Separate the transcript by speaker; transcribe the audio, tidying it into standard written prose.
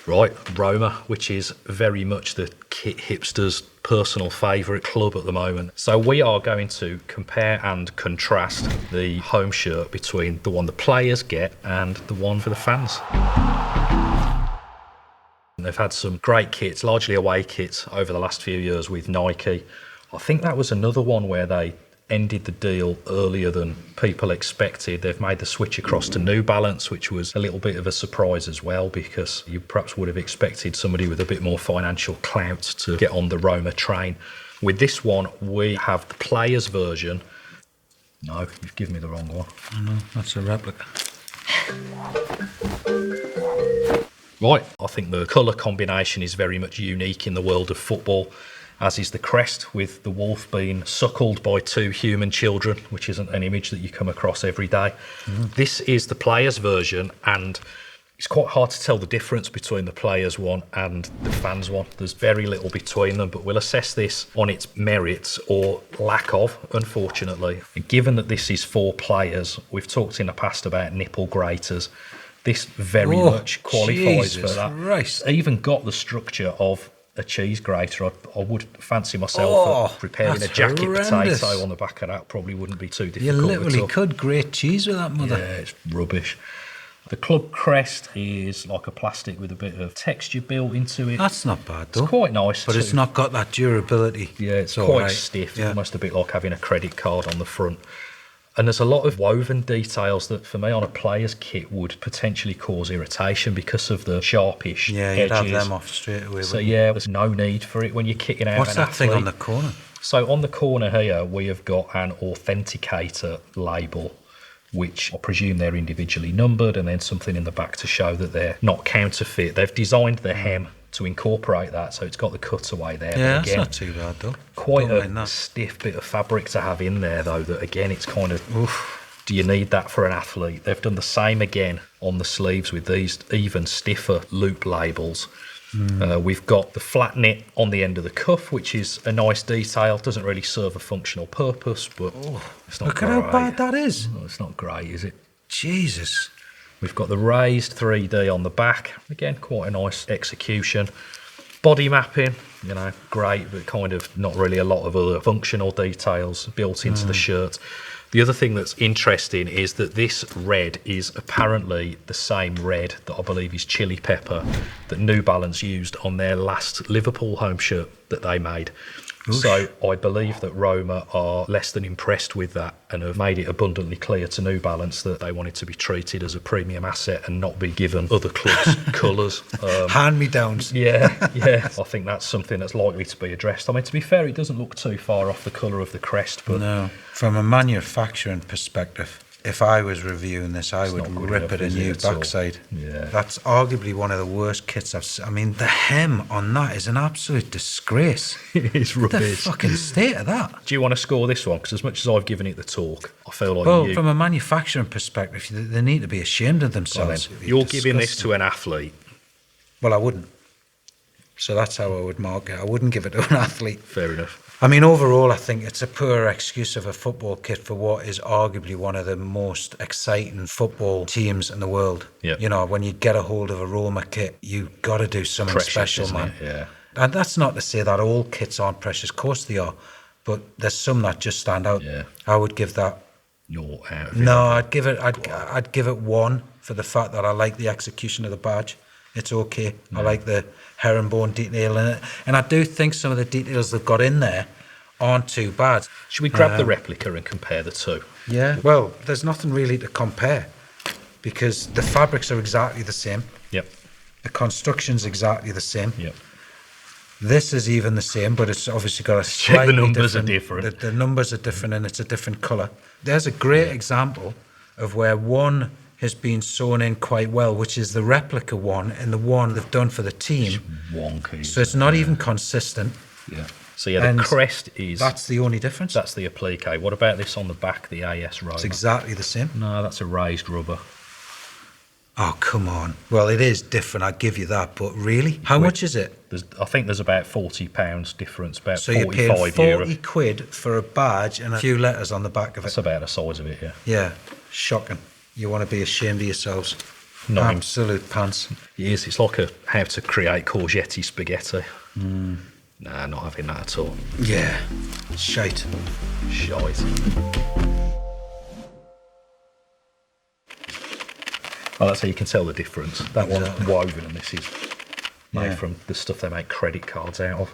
Speaker 1: Right, Roma, which is very much the kit hipster's personal favourite club at the moment. So we are going to compare and contrast the home shirt between the one the players get and the one for the fans. They've had some great kits, largely away kits, over the last few years with Nike. I think that was another one where they ended the deal earlier than people expected. They've made the switch across to New Balance, which was a little bit of a surprise as well, because you perhaps would have expected somebody with a bit more financial clout to get on the Roma train. With this one, we have the players' version. No, you've given me the wrong one.
Speaker 2: Oh no, that's a replica.
Speaker 1: Right, I think the colour combination is very much unique in the world of football, as is the crest, with the wolf being suckled by two human children, which isn't an image that you come across every day. This is the players' version, and it's quite hard to tell the difference between the players' one and the fans' one. There's very little between them, but we'll assess this on its merits or lack of, unfortunately. And given that this is for players, we've talked in the past about nipple graters. This very much qualifies
Speaker 2: Jesus
Speaker 1: for that.
Speaker 2: Christ.
Speaker 1: It's even got the structure of a cheese grater. I would fancy myself at preparing a jacket
Speaker 2: horrendous.
Speaker 1: potato on the back of that. Probably wouldn't be too difficult.
Speaker 2: You literally
Speaker 1: at all.
Speaker 2: could grate cheese with that, mother.
Speaker 1: Yeah, it's rubbish. The club crest is like a plastic with a bit of texture built into it.
Speaker 2: That's not bad though.
Speaker 1: It's quite nice,
Speaker 2: but
Speaker 1: too.
Speaker 2: it's not got that durability.
Speaker 1: Yeah, it's
Speaker 2: all
Speaker 1: quite
Speaker 2: right.
Speaker 1: stiff.
Speaker 2: Yeah.
Speaker 1: Almost a bit like having a credit card on the front. And there's a lot of woven details that, for me, on a player's kit would potentially cause irritation because of the sharpish
Speaker 2: Yeah,
Speaker 1: edges.
Speaker 2: you'd have them off straight away.
Speaker 1: So
Speaker 2: wouldn't you?
Speaker 1: yeah, there's no need for it when you're kicking out
Speaker 2: What's
Speaker 1: an
Speaker 2: that thing
Speaker 1: athlete.
Speaker 2: on the corner?
Speaker 1: So on the corner here, we have got an authenticator label, which I presume they're individually numbered, and then something in the back to show that they're not counterfeit. They've designed the hem to incorporate that, so it's got the cutaway there.
Speaker 2: Yeah,
Speaker 1: but again,
Speaker 2: that's not too bad though.
Speaker 1: quite
Speaker 2: Don't mind
Speaker 1: a
Speaker 2: that.
Speaker 1: stiff bit of fabric to have in there, though, that again, it's kind of, do you need that for an athlete? They've done the same again on the sleeves with these even stiffer loop labels. We've got the flat knit on the end of the cuff, which is a nice detail. Doesn't really serve a functional purpose, but it's not
Speaker 2: Look
Speaker 1: great.
Speaker 2: at how bad that is.
Speaker 1: No, it's not great, is it?
Speaker 2: Jesus.
Speaker 1: We've got the raised 3D on the back. Again, quite a nice execution. Body mapping, great, but kind of not really a lot of other functional details built into the shirt. The other thing that's interesting is that this red is apparently the same red that I believe is chili pepper that New Balance used on their last Liverpool home shirt that they made. So I believe that Roma are less than impressed with that and have made it abundantly clear to New Balance that they want it to be treated as a premium asset and not be given other clubs' colours.
Speaker 2: Hand-me-downs.
Speaker 1: Yeah. I think that's something that's likely to be addressed. I mean, to be fair, it doesn't look too far off the colour of the crest, but
Speaker 2: No. From a manufacturing perspective, if I was reviewing this, I would
Speaker 1: not good
Speaker 2: rip
Speaker 1: enough,
Speaker 2: it a
Speaker 1: is
Speaker 2: new
Speaker 1: it, at all?
Speaker 2: backside.
Speaker 1: Yeah.
Speaker 2: That's arguably one of the worst kits I've seen. I mean, the hem on that is an absolute disgrace.
Speaker 1: it's
Speaker 2: The
Speaker 1: rubbish.
Speaker 2: fucking state of that.
Speaker 1: Do you want to score this one? Because as much as I've given it the talk, I feel like
Speaker 2: Well, from a manufacturing perspective, they need to be ashamed of
Speaker 1: well,
Speaker 2: themselves.
Speaker 1: then, you're giving this to an athlete.
Speaker 2: Well, I wouldn't. So that's how I would mark it. I wouldn't give it to an athlete.
Speaker 1: Fair enough.
Speaker 2: I mean, overall, I think it's a poor excuse of a football kit for what is arguably one of the most exciting football teams in the world.
Speaker 1: Yep.
Speaker 2: When you get a hold of a Roma kit, you got to do something
Speaker 1: Precious,
Speaker 2: special,
Speaker 1: isn't
Speaker 2: man.
Speaker 1: it? Yeah.
Speaker 2: And that's not to say that all kits aren't precious. Of course they are. But there's some that just stand out.
Speaker 1: Yeah.
Speaker 2: I would give that.
Speaker 1: You're out of
Speaker 2: No, I'd give it 1 for the fact that I like the execution of the badge. It's okay. I like the herringbone detail in it. And I do think some of the details they've got in there aren't too bad.
Speaker 1: Should we grab the replica and compare the two?
Speaker 2: Yeah. Well, there's nothing really to compare because the fabrics are exactly the same.
Speaker 1: Yep.
Speaker 2: The construction's exactly the same.
Speaker 1: Yep.
Speaker 2: This is even the same, but it's obviously got a
Speaker 1: Check the
Speaker 2: slightly
Speaker 1: numbers are different.
Speaker 2: The numbers are different and it's a different colour. There's a great example of where one has been sewn in quite well, which is the replica one and the one they've done for the team.
Speaker 1: Wonky.
Speaker 2: So it's not even consistent.
Speaker 1: Yeah. So yeah, the
Speaker 2: And
Speaker 1: crest is
Speaker 2: That's the only difference.
Speaker 1: that's the applique. What about this on the back, the AS Roma?
Speaker 2: It's exactly the same.
Speaker 1: No, that's a raised rubber.
Speaker 2: Oh, come on. Well, it is different, I give you that, but really? How much is it?
Speaker 1: I think there's about £40 difference, about
Speaker 2: So you're paying
Speaker 1: 45
Speaker 2: 40
Speaker 1: euro.
Speaker 2: quid for a badge and a few letters on the back of
Speaker 1: That's
Speaker 2: it.
Speaker 1: about the size of it, yeah.
Speaker 2: Yeah, shocking. You want to be ashamed of yourselves.
Speaker 1: Not in,
Speaker 2: Absolute pants.
Speaker 1: it is. It's like a how to create courgette spaghetti. Nah, not having that at all.
Speaker 2: Yeah. Shite.
Speaker 1: Shite. Oh, that's how you can tell the difference. That one's
Speaker 2: Exactly.
Speaker 1: woven and this is made
Speaker 2: Yeah.
Speaker 1: from the stuff they make credit cards out of.